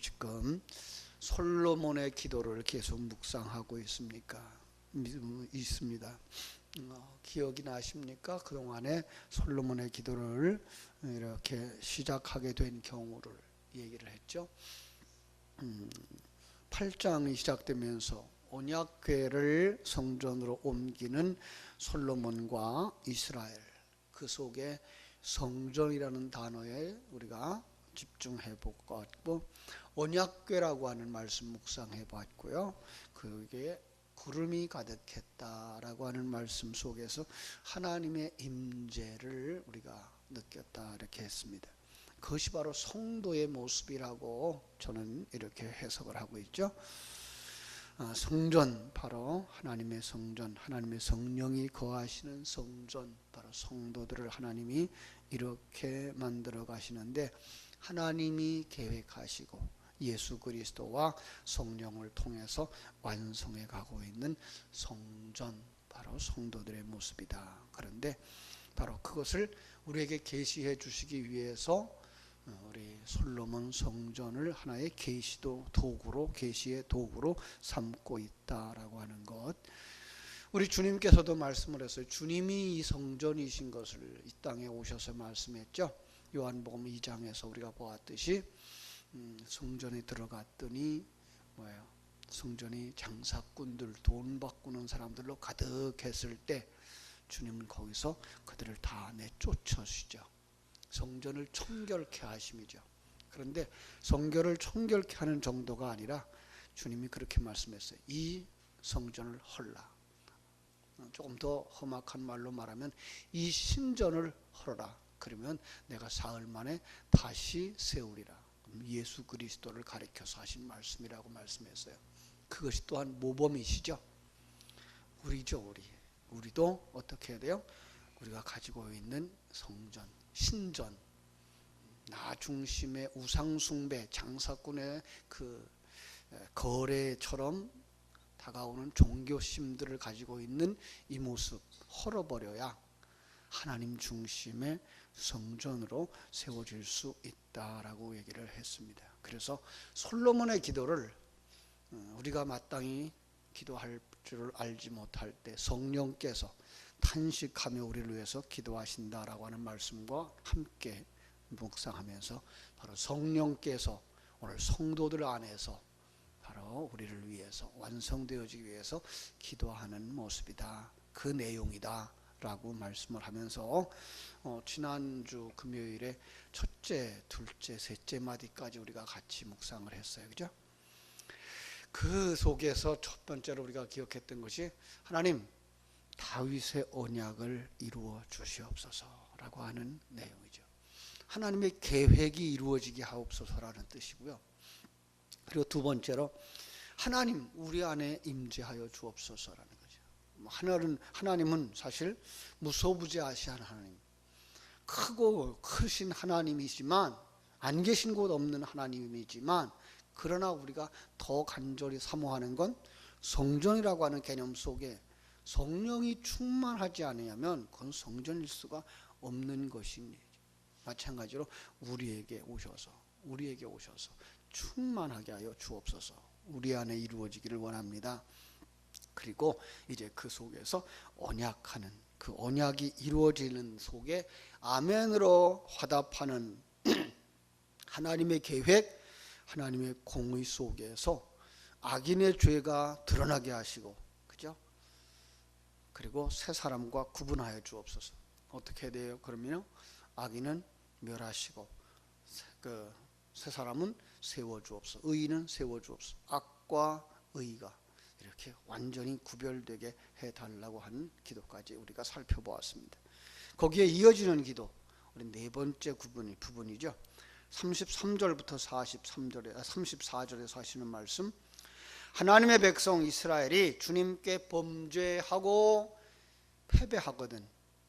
지금 솔로몬의 기도를 계속 묵상하고 있습니다. 기억이 나십니까? 그동안에 솔로몬의 기도를 이렇게 시작하게 된 경우를 얘기를 했죠. 8장이 시작되면서 언약궤를 성전으로 옮기는 솔로몬과 이스라엘, 그 속에 성전이라는 단어에 우리가 집중해 보았고, 언약궤라고 하는 말씀 묵상해 봤고요. 그게 구름이 가득했다라고 하는 말씀 속에서 하나님의 임재를 우리가 느꼈다 이렇게 했습니다. 그것이 바로 성도의 모습이라고 저는 이렇게 해석을 하고 있죠. 성전, 바로 하나님의 성전, 하나님의 성령이 거하시는 성전, 바로 성도들을 하나님이 이렇게 만들어 가시는데, 하나님이 계획하시고 예수 그리스도와 성령을 통해서 완성해 가고 있는 성전, 바로 성도들의 모습이다. 그런데 바로 그것을 우리에게 계시해 주시기 위해서 우리 솔로몬 성전을 하나의 계시도 도구로, 계시의 도구로 삼고 있다라고 하는 것. 우리 주님께서도 말씀을 했어요. 주님이 이 성전이신 것을 이 땅에 오셔서 말씀했죠. 요한복음 2장에서 우리가 보았듯이 성전에 들어갔더니 뭐예요? 성전이 장사꾼들, 돈 바꾸는 사람들로 가득했을 때 주님은 거기서 그들을 다 내쫓으시죠. 성전을 청결케 하심이죠. 그런데 성전을 청결케 하는 정도가 아니라 주님이 그렇게 말씀했어요. 이 성전을 헐라. 조금 더 험악한 말로 말하면 이 신전을 헐어라. 그러면 내가 사흘 만에 다시 세우리라. 예수 그리스도를 가리켜서 하신 말씀이라고 말씀했어요. 그것이 또한 모범이시죠. 우리죠. 우리도 어떻게 해야 돼요? 우리가 가지고 있는 성전, 신전, 나 중심의 우상숭배, 장사꾼의 그 거래처럼 다가오는 종교심들을 가지고 있는 이 모습 헐어버려야 하나님 중심의 성전으로 세워질 수 있다라고 얘기를 했습니다. 그래서 솔로몬의 기도를 우리가 마땅히 기도할 줄 알지 못할 때 성령께서 탄식하며 우리를 위해서 기도하신다라고 하는 말씀과 함께 묵상하면서 바로 성령께서 오늘 성도들 안에서 바로 우리를 위해서 완성되어지기 위해서 기도하는 모습이다, 그 내용이다 라고 말씀을 하면서 지난주 금요일에 첫째, 둘째, 셋째 마디까지 우리가 같이 묵상을 했어요. 그죠? 그 속에서 첫 번째로 우리가 기억했던 것이 하나님 다윗의 언약을 이루어 주시옵소서라고 하는 내용이죠. 하나님의 계획이 이루어지게 하옵소서라는 뜻이고요. 그리고 두 번째로 하나님 우리 안에 임재하여 주옵소서라는 거죠. 하나님은 사실 무소부재하시한 하나님, 크고 크신 하나님이지만, 안 계신 곳 없는 하나님이지만, 그러나 우리가 더 간절히 사모하는 건 성전이라고 하는 개념 속에 성령이 충만하지 않으면 그건 성전일 수가 없는 것입니다. 마찬가지로 우리에게 오셔서 충만하게 하여 주옵소서. 우리 안에 이루어지기를 원합니다. 그리고 이제 그 속에서 언약하는, 그 언약이 이루어지는 속에 아멘으로 화답하는 하나님의 계획, 하나님의 공의 속에서 악인의 죄가 드러나게 하시고, 그죠? 그리고 새 사람과 구분하여 주옵소서. 어떻게 해야 돼요? 그러면요, 악인은 멸하시고 새 사람은 세워주옵소서. 의인은 세워주옵소서. 악과 의가 이렇게 완전히 구별되게 해달라고 하는 기도까지 우리가 살펴보았습니다. 거기에 이어지는 기도, 우리 네 번째 부분이죠. 33절부터 34절에서 하시는 말씀, 하나님의 백성 이스라엘이 주님께 범죄하고 패배하거든,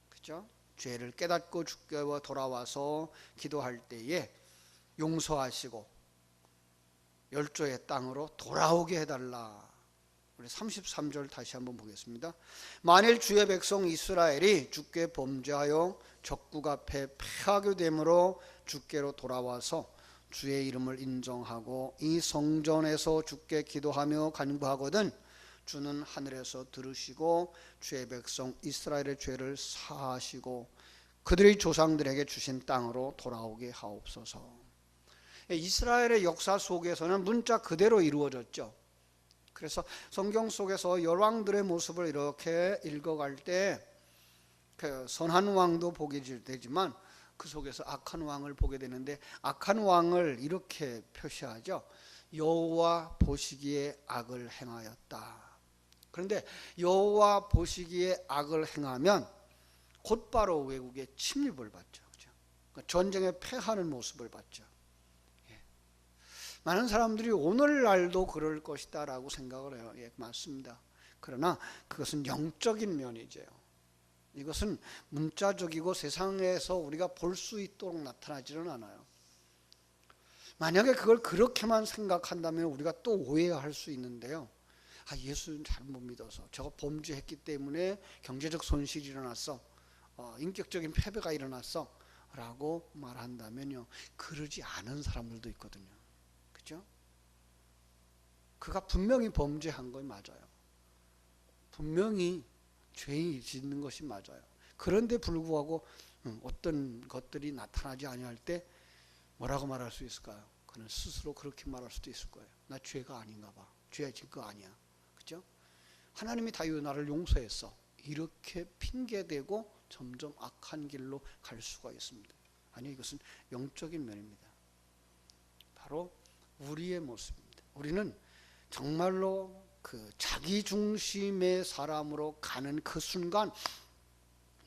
그죠? 죄를 깨닫고 주께로 돌아와서 기도할 때에 용서하시고 열조의 땅으로 돌아오게 해달라. 우리 33절 다시 한번 보겠습니다. 만일 주의 백성 이스라엘이 주께 범죄하여 적국 앞에 패하게 되므로 주께로 돌아와서 주의 이름을 인정하고 이 성전에서 주께 기도하며 간구하거든 주는 하늘에서 들으시고 주의 백성 이스라엘의 죄를 사하시고 그들의 조상들에게 주신 땅으로 돌아오게 하옵소서. 이스라엘의 역사 속에서는 문자 그대로 이루어졌죠. 그래서 성경 속에서 열왕들의 모습을 이렇게 읽어갈 때 그 선한 왕도 보게 되지만 그 속에서 악한 왕을 보게 되는데 악한 왕을 이렇게 표시하죠. 여호와 보시기에 악을 행하였다. 그런데 여호와 보시기에 악을 행하면 곧바로 외국에 침입을 받죠. 그러니까 전쟁에 패하는 모습을 봤죠. 많은 사람들이 오늘날도 그럴 것이다 라고 생각을 해요. 예, 맞습니다. 그러나 그것은 영적인 면이죠. 이것은 문자적이고 세상에서 우리가 볼 수 있도록 나타나지는 않아요. 만약에 그걸 그렇게만 생각한다면 우리가 또 오해할 수 있는데요. 예수는 잘못 믿어서 저거 범죄했기 때문에 경제적 손실이 일어났어, 인격적인 패배가 일어났어 라고 말한다면요, 그러지 않은 사람들도 있거든요. 그죠? 그가 분명히 범죄한 건 맞아요. 분명히 죄 짓는 것이 맞아요. 그런데 불구하고 어떤 것들이 나타나지 아니할 때 뭐라고 말할 수 있을까요? 그는 스스로 그렇게 말할 수도 있을 거예요. 나 죄가 아닌가 봐. 죄 진 거 아니야. 그죠? 하나님이 다 나를 용서했어. 이렇게 핑계대고 점점 악한 길로 갈 수가 있습니다. 아니, 이것은 영적인 면입니다. 바로 우리의 모습입니다. 우리는 정말로 그 자기 중심의 사람으로 가는 그 순간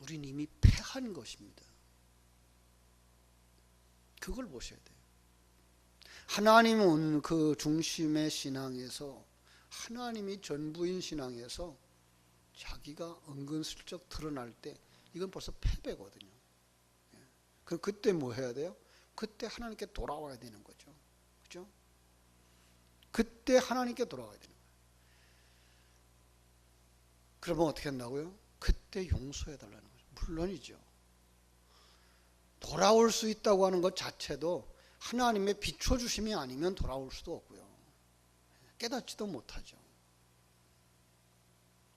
우리는 이미 패한 것입니다. 그걸 보셔야 돼요. 하나님은 그 중심의 신앙에서, 하나님이 전부인 신앙에서 자기가 은근슬쩍 드러날 때 이건 벌써 패배거든요. 그때 뭐 해야 돼요? 그때 하나님께 돌아와야 되는 거죠. 그죠? 그때 하나님께 돌아와야 되는 거예요. 그러면 어떻게 한다고요? 그때 용서해 달라는 거죠. 물론이죠. 돌아올 수 있다고 하는 것 자체도 하나님의 비춰주심이 아니면 돌아올 수도 없고요. 깨닫지도 못하죠.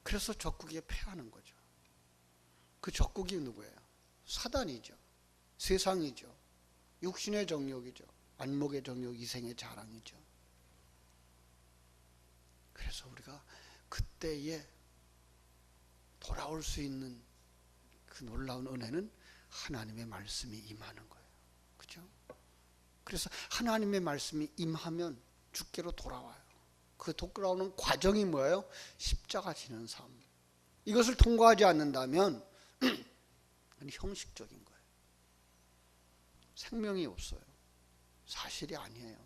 그래서 적국에 패하는 거죠. 그 적국이 누구예요? 사단이죠. 세상이죠. 육신의 정욕이죠. 안목의 정욕, 이생의 자랑이죠. 그래서 우리가 그때에 돌아올 수 있는 그 놀라운 은혜는 하나님의 말씀이 임하는 거예요. 그죠? 그래서 하나님의 말씀이 임하면 주께로 돌아와요. 그 돌아오는 과정이 뭐예요? 십자가 지는 삶. 이것을 통과하지 않는다면 형식적인 거예요. 생명이 없어요. 사실이 아니에요.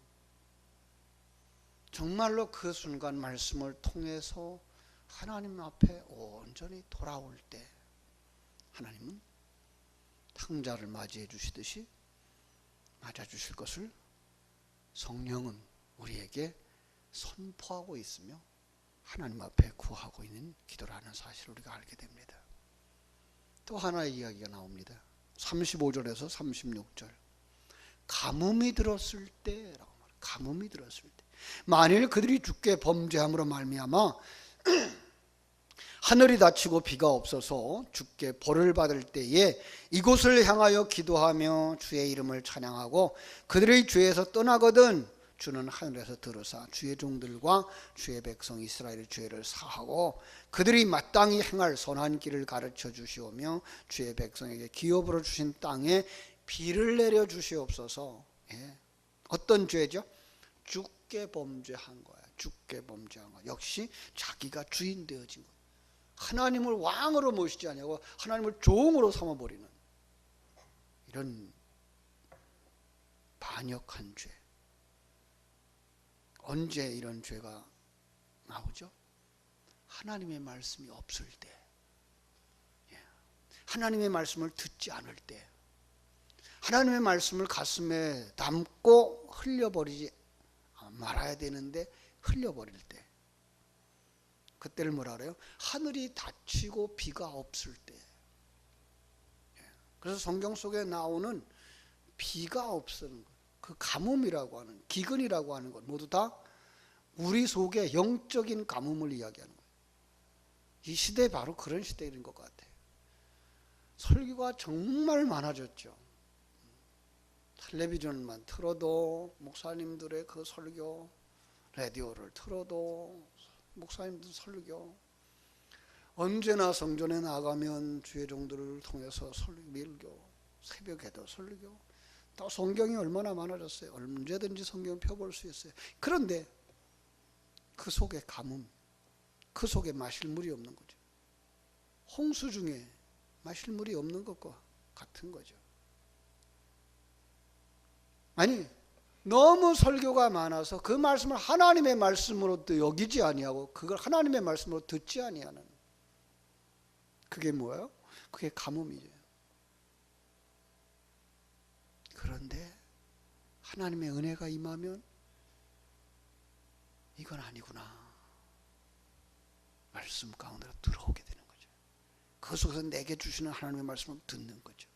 정말로 그 순간 말씀을 통해서 하나님 앞에 온전히 돌아올 때 하나님은 탕자를 맞이해 주시듯이 맞아 주실 것을 성령은 우리에게 선포하고 있으며 하나님 앞에 구하고 있는 기도라는 사실을 우리가 알게 됩니다. 또 하나의 이야기가 나옵니다. 35절에서 36절. 가뭄이 들었을 때라고 말해요. 가뭄이 들었을 때. 만일 그들이 주께 범죄함으로 말미암아 하늘이 닫히고 비가 없어서 주께 벌을 받을 때에 이곳을 향하여 기도하며 주의 이름을 찬양하고 그들의 죄에서 떠나거든 주는 하늘에서 들으사 주의 종들과 주의 백성 이스라엘의 죄를 사하고 그들이 마땅히 행할 선한 길을 가르쳐 주시오며 주의 백성에게 기업으로 주신 땅에 비를 내려 주시옵소서. 예. 어떤 죄죠? 주께 범죄한 거야. 주께 범죄한 거야. 역시 자기가 주인 되어진 거야. 하나님을 왕으로 모시지 아니하고 하나님을 종으로 삼아버리는 이런 반역한 죄. 언제 이런 죄가 나오죠? 하나님의 말씀이 없을 때, 하나님의 말씀을 듣지 않을 때, 하나님의 말씀을 가슴에 담고 흘려버리지 말아야 되는데 흘려버릴 때, 그때를 뭐라 그래요? 하늘이 닫히고 비가 없을 때. 그래서 성경 속에 나오는 비가 없는 것, 그 가뭄이라고 하는, 기근이라고 하는 것 모두 다 우리 속에 영적인 가뭄을 이야기하는 거예요. 이 시대 바로 그런 시대인 것 같아요. 설교가 정말 많아졌죠. 텔레비전만 틀어도 목사님들의 그 설교, 라디오를 틀어도 목사님들 설교, 언제나 성전에 나가면 주의 종들을 통해서 설교, 새벽에도 설교, 또 성경이 얼마나 많아졌어요. 언제든지 성경 펴볼 수 있어요. 그런데 그 속에 가뭄, 그 속에 마실 물이 없는 거죠. 홍수 중에 마실 물이 없는 것과 같은 거죠. 아니, 너무 설교가 많아서 그 말씀을 하나님의 말씀으로 여기지 아니하고 그걸 하나님의 말씀으로 듣지 아니하는, 그게 뭐예요? 그게 가뭄이죠. 그런데 하나님의 은혜가 임하면 이건 아니구나, 말씀 가운데로 들어오게 되는 거죠. 그 속에서 내게 주시는 하나님의 말씀을 듣는 거죠.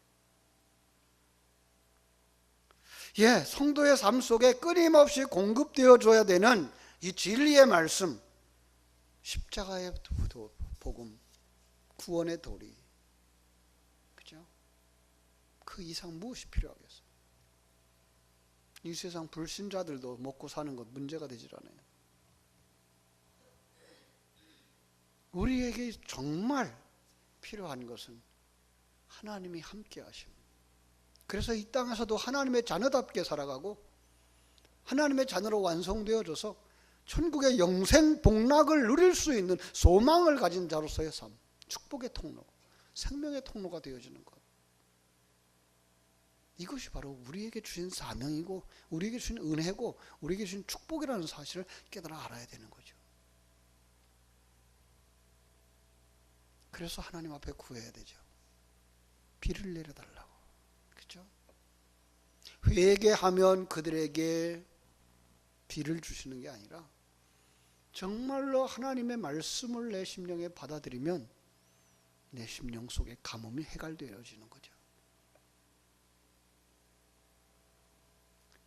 예, 성도의 삶 속에 끊임없이 공급되어 줘야 되는 이 진리의 말씀, 십자가의 복음, 구원의 도리, 그죠? 그 이상 무엇이 필요하겠어요? 이 세상 불신자들도 먹고 사는 것 문제가 되질 않아요. 우리에게 정말 필요한 것은 하나님이 함께 하심. 그래서 이 땅에서도 하나님의 자녀답게 살아가고 하나님의 자녀로 완성되어져서 천국의 영생 복락을 누릴 수 있는 소망을 가진 자로서의 삶, 축복의 통로, 생명의 통로가 되어지는 것. 이것이 바로 우리에게 주신 사명이고 우리에게 주신 은혜고 우리에게 주신 축복이라는 사실을 깨달아 알아야 되는 거죠. 그래서 하나님 앞에 구해야 되죠. 비를 내려달라고. 그렇죠? 회개하면 그들에게 비를 주시는 게 아니라 정말로 하나님의 말씀을 내 심령에 받아들이면 내 심령 속에 가뭄이 해갈되어지는 거죠.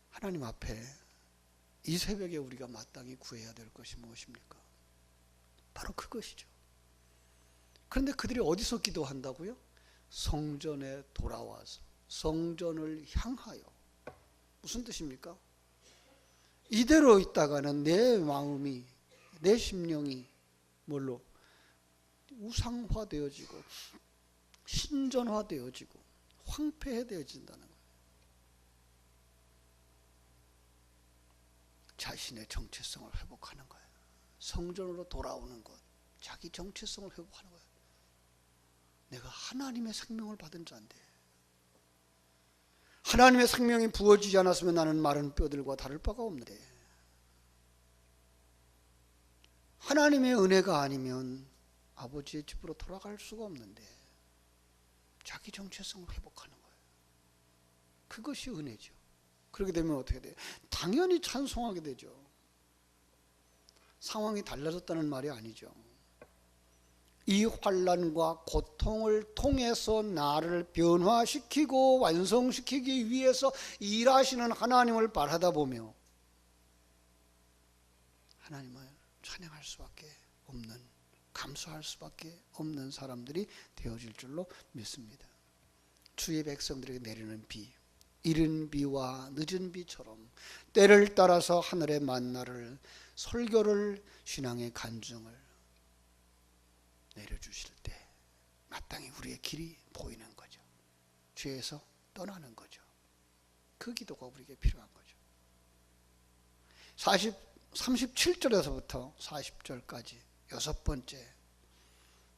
하나님 앞에 이 새벽에 우리가 마땅히 구해야 될 것이 무엇입니까? 바로 그것이죠. 그런데 그들이 어디서 기도한다고요? 성전에 돌아와서, 성전을 향하여. 무슨 뜻입니까? 이대로 있다가는 내 마음이, 내 심령이 뭘로? 우상화되어지고 신전화되어지고 황폐해되어진다는 거예요. 자신의 정체성을 회복하는 거예요. 성전으로 돌아오는 것, 자기 정체성을 회복하는 거예요. 내가 하나님의 생명을 받은 자인데, 하나님의 생명이 부어지지 않았으면 나는 마른 뼈들과 다를 바가 없는데, 하나님의 은혜가 아니면 아버지의 집으로 돌아갈 수가 없는데, 자기 정체성을 회복하는 거예요. 그것이 은혜죠. 그렇게 되면 어떻게 돼요? 당연히 찬송하게 되죠. 상황이 달라졌다는 말이 아니죠. 이 환난과 고통을 통해서 나를 변화시키고 완성시키기 위해서 일하시는 하나님을 바라다 보며 하나님을 찬양할 수밖에 없는, 감사할 수밖에 없는 사람들이 되어질 줄로 믿습니다. 주의 백성들에게 내리는 비, 이른 비와 늦은 비처럼 때를 따라서 하늘의 만나를, 설교를, 신앙의 간증을 내려주실 때 마땅히 우리의 길이 보이는 거죠. 죄에서 떠나는 거죠. 그 기도가 우리에게 필요한 거죠. 37절에서부터 40절까지 여섯 번째,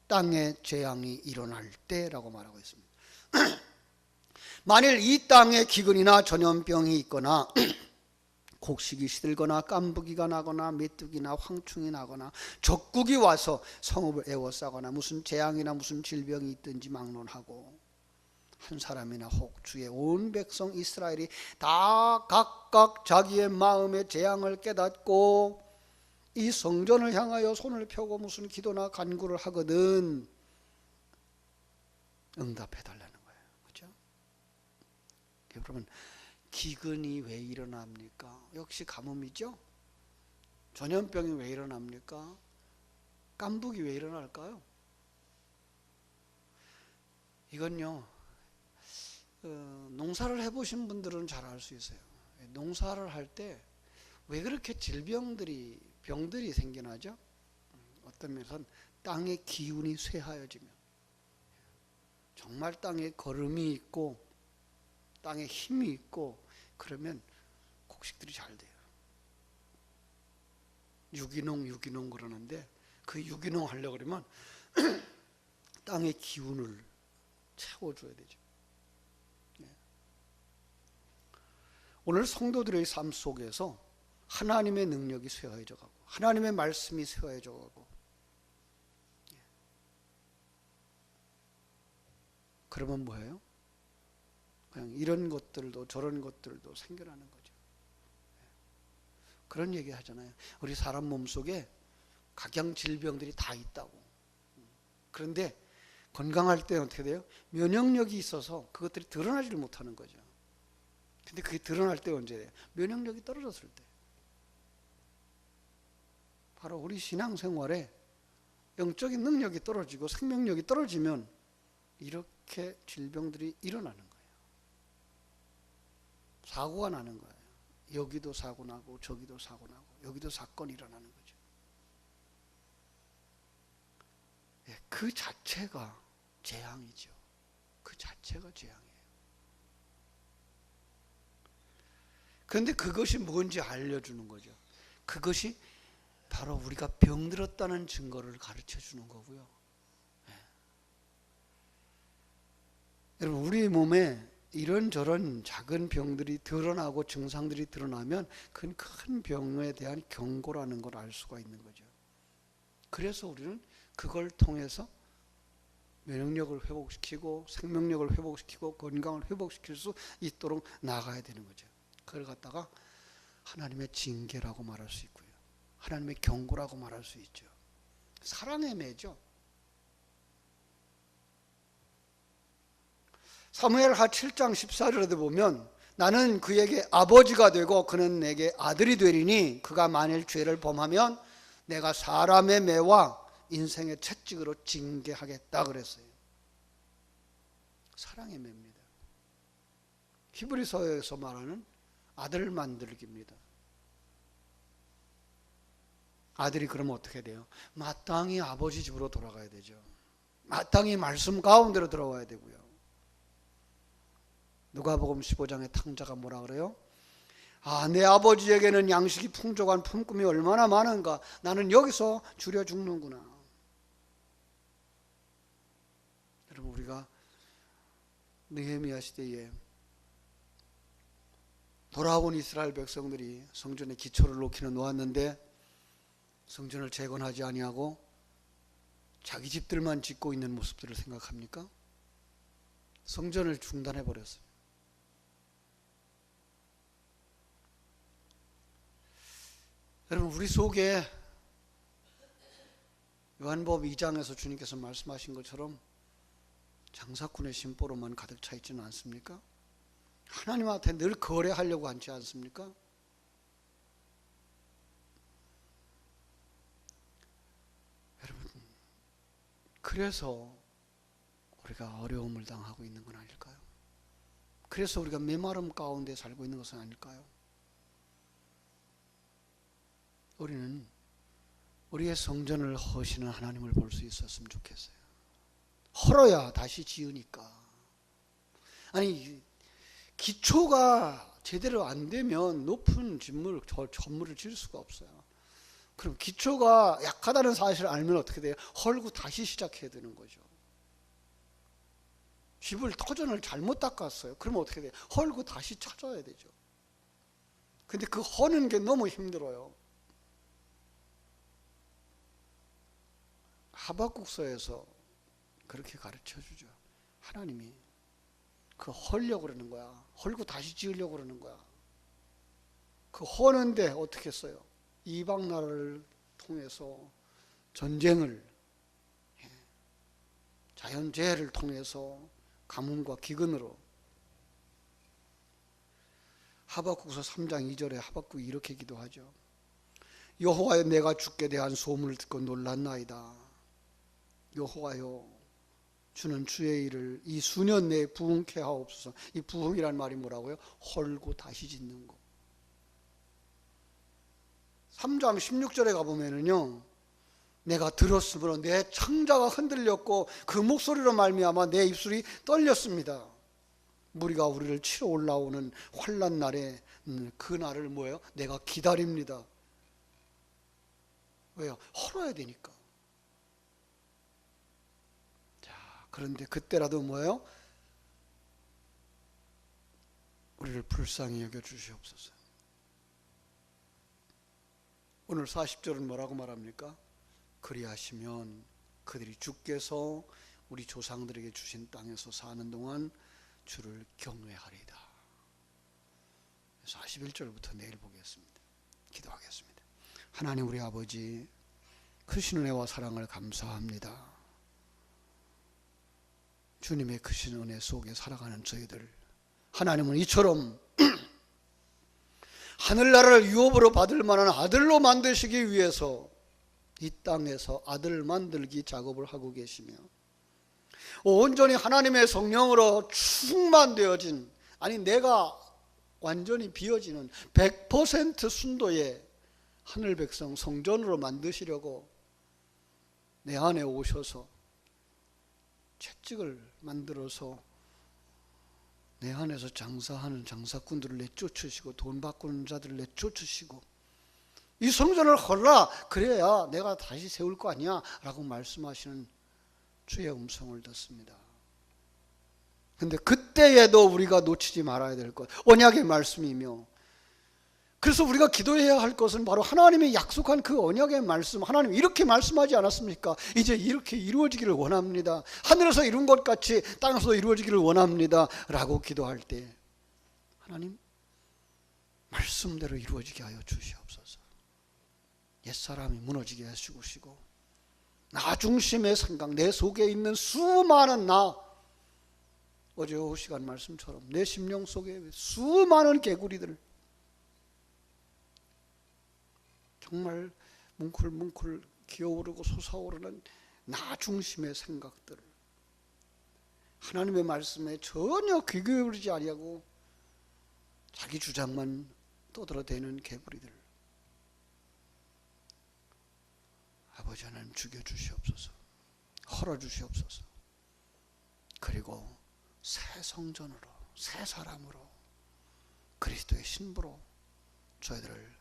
땅에 재앙이 일어날 때라고 말하고 있습니다. 만일 이 땅에 기근이나 전염병이 있거나 곡식이 시들거나 깐부기가 나거나 메뚜기나 황충이 나거나 적국이 와서 성읍을 에워싸거나 무슨 재앙이나 무슨 질병이 있든지 막론하고 한 사람이나 혹 주의 온 백성 이스라엘이 다 각각 자기의 마음의 재앙을 깨닫고 이 성전을 향하여 손을 펴고 무슨 기도나 간구를 하거든 응답해 달라는 거예요. 그렇죠? 여러분, 기근이 왜 일어납니까? 역시 가뭄이죠. 전염병이 왜 일어납니까? 깐부기 왜 일어날까요? 이건요, 농사를 해보신 분들은 잘 알 수 있어요. 농사를 할 때 왜 그렇게 병들이 생겨나죠? 어떤 면에서는 땅의 기운이 쇠하여지면, 정말 땅에 거름이 있고 땅에 힘이 있고 그러면 곡식들이 잘 돼요. 유기농 그러는데 그 유기농 하려고 그러면 땅의 기운을 채워줘야 되죠. 오늘 성도들의 삶 속에서 하나님의 능력이 쇠하여져 가고 하나님의 말씀이 쇠하여져 가고, 그러면 뭐예요? 그냥 이런 것들도 저런 것들도 생겨나는 거죠. 그런 얘기 하잖아요. 우리 사람 몸속에 각양 질병들이 다 있다고. 그런데 건강할 때 어떻게 돼요? 면역력이 있어서 그것들이 드러나지를 못하는 거죠. 근데 그게 드러날 때 언제예요? 면역력이 떨어졌을 때. 바로 우리 신앙생활에 영적인 능력이 떨어지고 생명력이 떨어지면 이렇게 질병들이 일어나는 거예요. 사고가 나는 거예요. 여기도 사고 나고 저기도 사고 나고 여기도 사건이 일어나는 거죠. 그 자체가 재앙이죠. 그 자체가 재앙이에요. 그런데 그것이 뭔지 알려주는 거죠. 그것이 바로 우리가 병들었다는 증거를 가르쳐 주는 거고요. 여러분, 우리 몸에 이런저런 작은 병들이 드러나고 증상들이 드러나면 그건 큰 병에 대한 경고라는 걸 알 수가 있는 거죠. 그래서 우리는 그걸 통해서 면역력을 회복시키고 생명력을 회복시키고 건강을 회복시킬 수 있도록 나아가야 되는 거죠. 그걸 갖다가 하나님의 징계라고 말할 수 있고요. 하나님의 경고라고 말할 수 있죠. 사랑의 매죠. 사무엘하 7장 14절에도 보면 나는 그에게 아버지가 되고 그는 내게 아들이 되리니 그가 만일 죄를 범하면 내가 사람의 매와 인생의 채찍으로 징계하겠다 그랬어요. 사랑의 매입니다. 히브리서에서 말하는 아들 만들기입니다. 아들이 그러면 어떻게 돼요? 마땅히 아버지 집으로 돌아가야 되죠. 마땅히 말씀 가운데로 들어와야 되고요. 누가복음 15장의 탕자가 뭐라 그래요? 내 아버지에게는 양식이 풍족한 품꾼이 얼마나 많은가. 나는 여기서 줄여 죽는구나. 여러분, 우리가 느헤미야 시대에 돌아온 이스라엘 백성들이 성전에 기초를 놓기는 놓았는데 성전을 재건하지 아니하고 자기 집들만 짓고 있는 모습들을 생각합니까? 성전을 중단해 버렸어요. 여러분, 우리 속에 요한복음 2장에서 주님께서 말씀하신 것처럼 장사꾼의 심보로만 가득 차 있지는 않습니까? 하나님한테 늘 거래하려고 하지 않습니까? 여러분, 그래서 우리가 어려움을 당하고 있는 건 아닐까요? 그래서 우리가 메마름 가운데 살고 있는 것은 아닐까요? 우리는 우리의 성전을 허시는 하나님을 볼 수 있었으면 좋겠어요. 헐어야 다시 지으니까. 아니, 기초가 제대로 안 되면 높은 건물을 지을 수가 없어요. 그럼 기초가 약하다는 사실을 알면 어떻게 돼요? 헐고 다시 시작해야 되는 거죠. 집을 터전을 잘못 닦았어요. 그러면 어떻게 돼요? 헐고 다시 찾아야 되죠. 근데 그 허는 게 너무 힘들어요. 하박국서에서 그렇게 가르쳐 주죠. 하나님이 그 헐려고 그러는 거야. 헐고 다시 지으려고 그러는 거야. 그 허는데 어떻게 했어요? 이방 나라를 통해서 전쟁을, 자연재해를 통해서 가뭄과 기근으로. 하박국서 3장 2절에 하박국이 이렇게 기도하죠. 여호와여, 내가 주께 대한 소문을 듣고 놀랐나이다. 여호와여, 주는 주의 일을 이 수년 내에 부흥케 하옵소서. 이 부흥이란 말이 뭐라고요? 헐고 다시 짓는 거. 3장 16절에 가보면은요, 내가 들었으므로 내 창자가 흔들렸고 그 목소리로 말미암아 내 입술이 떨렸습니다. 무리가 우리를 치러 올라오는 환난 날에 그 날을 뭐예요? 내가 기다립니다. 왜요? 헐어야 되니까. 자, 그런데 그때라도 뭐예요? 우리를 불쌍히 여겨 주시옵소서. 오늘 40절은 뭐라고 말합니까? 그리하시면 그들이 주께서 우리 조상들에게 주신 땅에서 사는 동안 주를 경외하리이다. 41절부터 내일 보겠습니다. 기도하겠습니다. 하나님 우리 아버지, 크신 은혜와 사랑을 감사합니다. 주님의 크신 은혜 속에 살아가는 저희들, 하나님은 이처럼 하늘나라를 유업으로 받을 만한 아들로 만드시기 위해서 이 땅에서 아들 만들기 작업을 하고 계시며, 온전히 하나님의 성령으로 충만되어진, 아니 내가 완전히 비어지는 100% 순도의 하늘 백성 성전으로 만드시려고 내 안에 오셔서 채찍을 만들어서 내 안에서 장사하는 장사꾼들을 내쫓으시고 돈 바꾸는 자들을 내쫓으시고 이 성전을 헐라, 그래야 내가 다시 세울 거 아니야 라고 말씀하시는 주의 음성을 듣습니다. 근데 그때에도 우리가 놓치지 말아야 될 것, 언약의 말씀이며, 그래서 우리가 기도해야 할 것은 바로 하나님의 약속한 그 언약의 말씀. 하나님 이렇게 말씀하지 않았습니까? 이제 이렇게 이루어지기를 원합니다. 하늘에서 이룬 것 같이 땅에서도 이루어지기를 원합니다 라고 기도할 때 하나님 말씀대로 이루어지게 하여 주시옵소서. 옛사람이 무너지게 해주시고 나 중심의 생각, 내 속에 있는 수많은 나, 어제 오후 시간 말씀처럼 내 심령 속에 수많은 개구리들, 정말 뭉클뭉클 기어오르고 솟아오르는 나 중심의 생각들을 하나님의 말씀에 전혀 귀 기울이지 아니하고 자기 주장만 떠들어대는 개구리들, 아버지 하나님 죽여주시옵소서. 헐어주시옵소서. 그리고 새 성전으로, 새 사람으로, 그리스도의 신부로 저희들을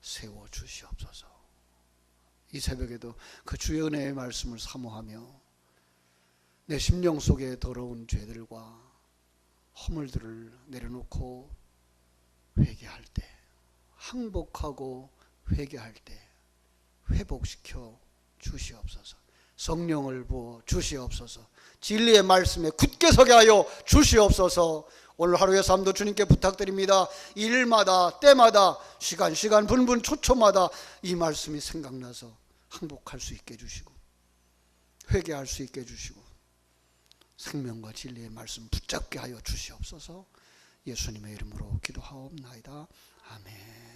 세워주시옵소서. 이 새벽에도 그 주의 은혜의 말씀을 사모하며 내 심령 속에 더러운 죄들과 허물들을 내려놓고 회개할 때, 항복하고 회개할 때 회복시켜 주시옵소서. 성령을 부어 주시옵소서. 진리의 말씀에 굳게 서게 하여 주시옵소서. 오늘 하루의 삶도 주님께 부탁드립니다. 일마다 때마다 시간 분분 초초마다 이 말씀이 생각나서 항복할 수 있게 해주시고 회개할 수 있게 해주시고 생명과 진리의 말씀 붙잡게 하여 주시옵소서. 예수님의 이름으로 기도하옵나이다. 아멘.